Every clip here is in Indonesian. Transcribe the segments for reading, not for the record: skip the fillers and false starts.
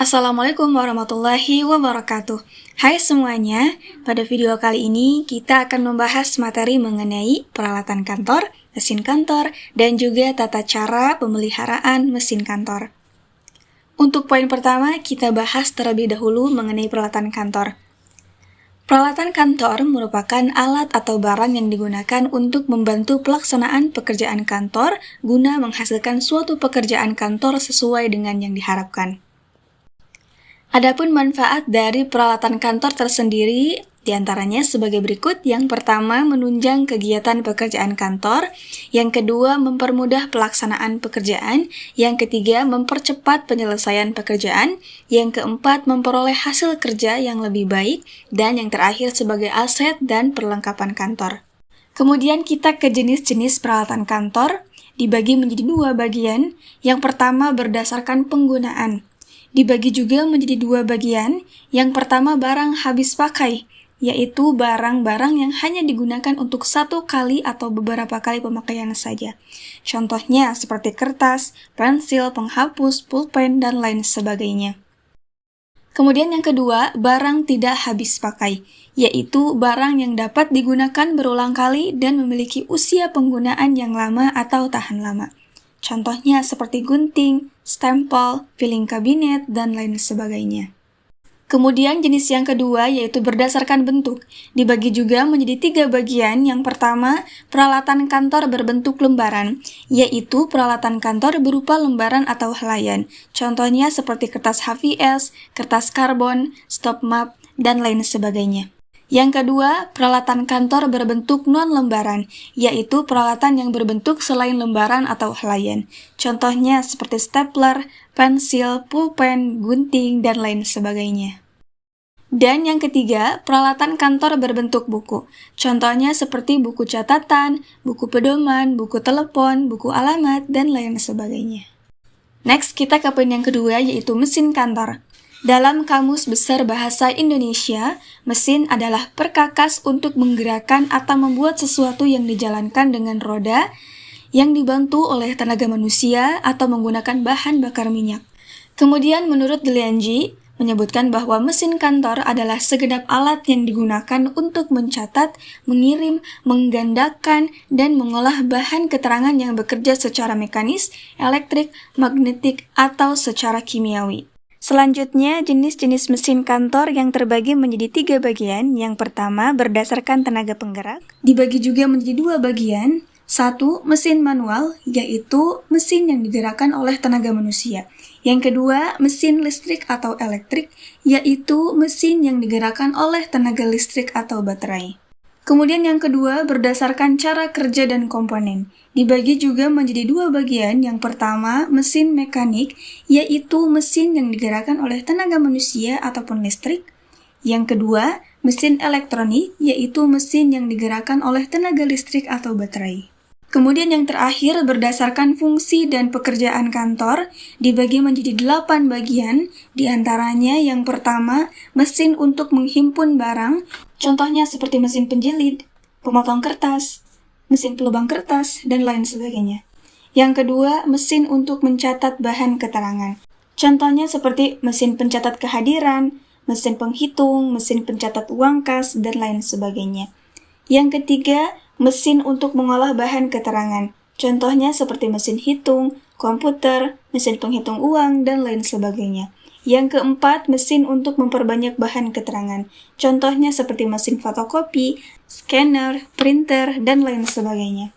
Assalamualaikum warahmatullahi wabarakatuh. Hai semuanya, pada video kali ini kita akan membahas materi mengenai peralatan kantor, mesin kantor, dan juga tata cara pemeliharaan mesin kantor. Untuk poin pertama, kita bahas terlebih dahulu mengenai peralatan kantor. Peralatan kantor merupakan alat atau barang yang digunakan untuk membantu pelaksanaan pekerjaan kantor guna menghasilkan suatu pekerjaan kantor sesuai dengan yang diharapkan. Adapun manfaat dari peralatan kantor tersendiri diantaranya sebagai berikut. Yang pertama, menunjang kegiatan pekerjaan kantor. Yang kedua, mempermudah pelaksanaan pekerjaan. Yang ketiga, mempercepat penyelesaian pekerjaan. Yang keempat, memperoleh hasil kerja yang lebih baik. Dan yang terakhir, sebagai aset dan perlengkapan kantor. Kemudian kita ke jenis-jenis peralatan kantor, dibagi menjadi dua bagian. Yang pertama, berdasarkan penggunaan. Dibagi juga menjadi dua bagian. Yang pertama, barang habis pakai, yaitu barang-barang yang hanya digunakan untuk satu kali atau beberapa kali pemakaian saja. Contohnya seperti kertas, pensil, penghapus, pulpen, dan lain sebagainya. Kemudian yang kedua, barang tidak habis pakai, yaitu barang yang dapat digunakan berulang kali dan memiliki usia penggunaan yang lama atau tahan lama. Contohnya seperti gunting, stempel, filing kabinet, dan lain sebagainya. Kemudian jenis yang kedua yaitu berdasarkan bentuk. Dibagi juga menjadi tiga bagian. Yang pertama, peralatan kantor berbentuk lembaran, yaitu peralatan kantor berupa lembaran atau helaian. Contohnya seperti kertas HVS, kertas karbon, stop map, dan lain sebagainya. Yang kedua, peralatan kantor berbentuk non-lembaran, yaitu peralatan yang berbentuk selain lembaran atau helaian. Contohnya seperti stapler, pensil, pulpen, gunting, dan lain sebagainya. Dan yang ketiga, peralatan kantor berbentuk buku. Contohnya seperti buku catatan, buku pedoman, buku telepon, buku alamat, dan lain sebagainya. Next, kita ke poin yang kedua, yaitu mesin kantor. Dalam Kamus Besar Bahasa Indonesia, mesin adalah perkakas untuk menggerakkan atau membuat sesuatu yang dijalankan dengan roda yang dibantu oleh tenaga manusia atau menggunakan bahan bakar minyak. Kemudian menurut Delianji, menyebutkan bahwa mesin kantor adalah segenap alat yang digunakan untuk mencatat, mengirim, menggandakan, dan mengolah bahan keterangan yang bekerja secara mekanis, elektrik, magnetik, atau secara kimiawi. Selanjutnya, jenis-jenis mesin kantor yang terbagi menjadi tiga bagian. Yang pertama, berdasarkan tenaga penggerak. Dibagi juga menjadi dua bagian. Satu, mesin manual, yaitu mesin yang digerakkan oleh tenaga manusia. Yang kedua, mesin listrik atau elektrik, yaitu mesin yang digerakkan oleh tenaga listrik atau baterai. Kemudian yang kedua, berdasarkan cara kerja dan komponen. Dibagi juga menjadi dua bagian. Yang pertama, mesin mekanik, yaitu mesin yang digerakkan oleh tenaga manusia ataupun listrik. Yang kedua, mesin elektronik, yaitu mesin yang digerakkan oleh tenaga listrik atau baterai. Kemudian yang terakhir, berdasarkan fungsi dan pekerjaan kantor, dibagi menjadi 8 bagian. Di antaranya yang pertama, mesin untuk menghimpun barang, contohnya seperti mesin penjilid, pemotong kertas, mesin pelubang kertas, dan lain sebagainya. Yang kedua, mesin untuk mencatat bahan keterangan. Contohnya seperti mesin pencatat kehadiran, mesin penghitung, mesin pencatat uang kas, dan lain sebagainya. Yang ketiga, mesin untuk mengolah bahan keterangan. Contohnya seperti mesin hitung, komputer, mesin penghitung uang, dan lain sebagainya. Yang keempat, mesin untuk memperbanyak bahan keterangan. Contohnya seperti mesin fotokopi, scanner, printer, dan lain sebagainya.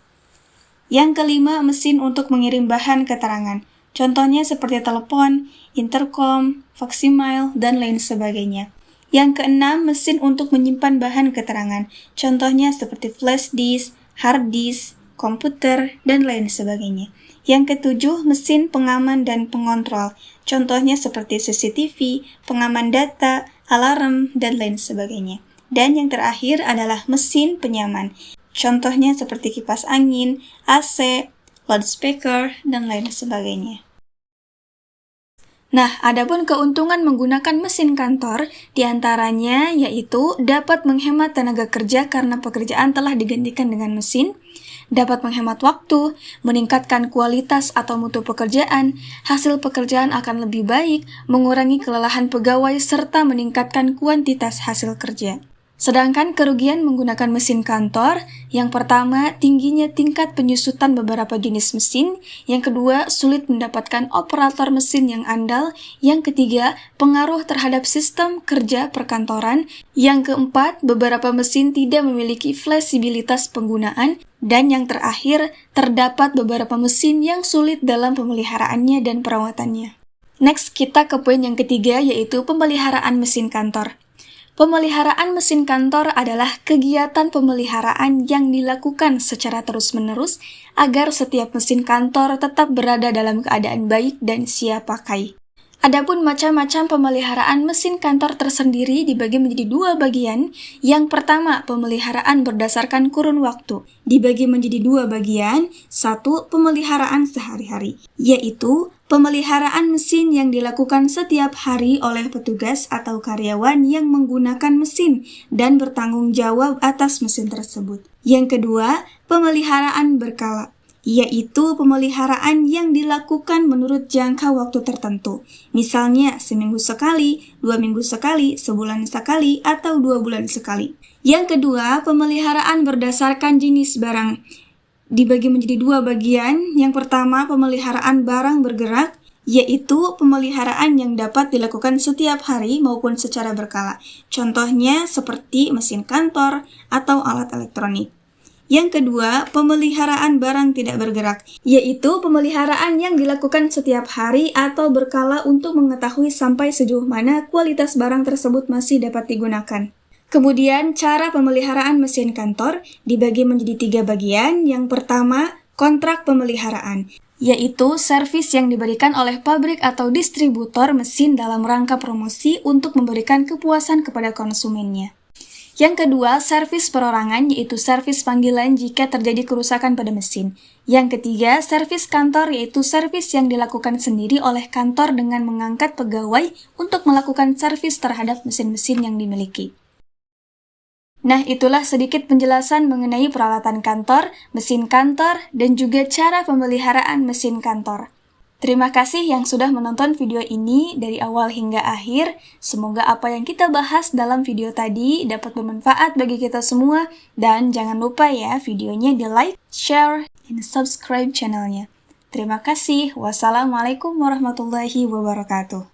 Yang kelima, mesin untuk mengirim bahan keterangan. Contohnya seperti telepon, intercom, faksimil, dan lain sebagainya. Yang keenam, mesin untuk menyimpan bahan keterangan. Contohnya seperti flash disk, hard disk, komputer, dan lain sebagainya. Yang ketujuh, mesin pengaman dan pengontrol. Contohnya seperti CCTV, pengaman data, alarm, dan lain sebagainya. Dan yang terakhir adalah mesin penyaman. Contohnya seperti kipas angin, AC, loudspeaker, dan lain sebagainya. Nah, adapun keuntungan menggunakan mesin kantor, diantaranya yaitu dapat menghemat tenaga kerja karena pekerjaan telah digantikan dengan mesin, dapat menghemat waktu, meningkatkan kualitas atau mutu pekerjaan, hasil pekerjaan akan lebih baik, mengurangi kelelahan pegawai, serta meningkatkan kuantitas hasil kerja. Sedangkan kerugian menggunakan mesin kantor, yang pertama, tingginya tingkat penyusutan beberapa jenis mesin, yang kedua, sulit mendapatkan operator mesin yang andal, yang ketiga, pengaruh terhadap sistem kerja perkantoran, yang keempat, beberapa mesin tidak memiliki fleksibilitas penggunaan, dan yang terakhir, terdapat beberapa mesin yang sulit dalam pemeliharaannya dan perawatannya. Next, kita ke poin yang ketiga, yaitu pemeliharaan mesin kantor. Pemeliharaan mesin kantor adalah kegiatan pemeliharaan yang dilakukan secara terus-menerus agar setiap mesin kantor tetap berada dalam keadaan baik dan siap pakai. Adapun macam-macam pemeliharaan mesin kantor tersendiri dibagi menjadi dua bagian. Yang pertama, pemeliharaan berdasarkan kurun waktu. Dibagi menjadi dua bagian. Satu, pemeliharaan sehari-hari, yaitu pemeliharaan mesin yang dilakukan setiap hari oleh petugas atau karyawan yang menggunakan mesin dan bertanggung jawab atas mesin tersebut. Yang kedua, pemeliharaan berkala, yaitu pemeliharaan yang dilakukan menurut jangka waktu tertentu. Misalnya, seminggu sekali, 2 minggu sekali, sebulan sekali, atau 2 bulan sekali. Yang kedua, pemeliharaan berdasarkan jenis barang. Dibagi menjadi dua bagian. Yang pertama, pemeliharaan barang bergerak, yaitu pemeliharaan yang dapat dilakukan setiap hari maupun secara berkala. Contohnya seperti mesin kantor atau alat elektronik. Yang kedua, pemeliharaan barang tidak bergerak, yaitu pemeliharaan yang dilakukan setiap hari atau berkala untuk mengetahui sampai sejauh mana kualitas barang tersebut masih dapat digunakan. Kemudian, cara pemeliharaan mesin kantor dibagi menjadi 3 bagian. Yang pertama, kontrak pemeliharaan, yaitu servis yang diberikan oleh pabrik atau distributor mesin dalam rangka promosi untuk memberikan kepuasan kepada konsumennya. Yang kedua, servis perorangan, yaitu servis panggilan jika terjadi kerusakan pada mesin. Yang ketiga, servis kantor, yaitu servis yang dilakukan sendiri oleh kantor dengan mengangkat pegawai untuk melakukan servis terhadap mesin-mesin yang dimiliki. Nah, itulah sedikit penjelasan mengenai peralatan kantor, mesin kantor, dan juga cara pemeliharaan mesin kantor. Terima kasih yang sudah menonton video ini dari awal hingga akhir. Semoga apa yang kita bahas dalam video tadi dapat bermanfaat bagi kita semua. Dan jangan lupa ya, videonya di like, share, dan subscribe channelnya. Terima kasih. Wassalamualaikum warahmatullahi wabarakatuh.